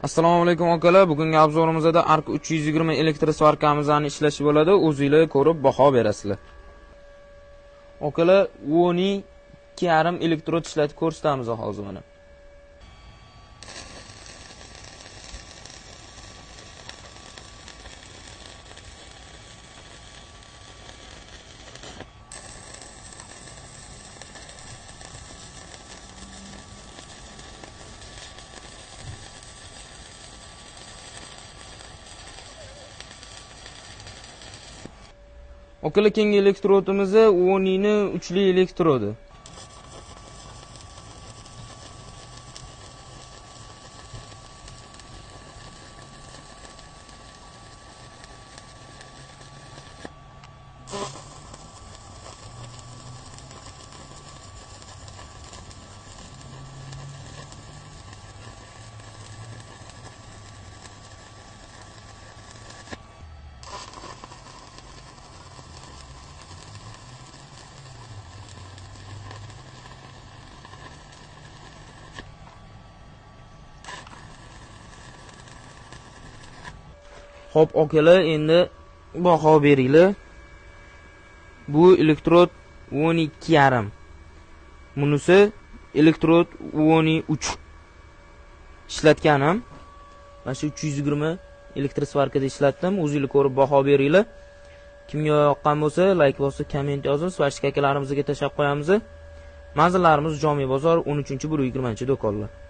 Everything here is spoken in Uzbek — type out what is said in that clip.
Assalomu alaykum akalar. Bugungi obzorimizda Arc 320 elektrosvarkamizni ishlashi bo'ladi. O'zingizlar ko'rib baho berasizlar. Akalar, o'ni 2,5 elektrod ishlatib ko'rsatamiz hozir mana. Akalar, keyingi elektrodimiz o'nini 3li elektrodi. Xo'p, akalar, endi baho beringlar. Bu elektrod 12,5. Bunisi elektrod 13. Ishlatganim mana shu 320 elektrosvarkada ishlatdim. O'zingizlar ko'rib baho beringlar. Kimga yoqqan bo'lsa, like bo'lsa, komment yozing. Svachka akalarimizga tashab qo'yamiz. Manzillarimiz Jomiy bozor 13-120 do'konlar.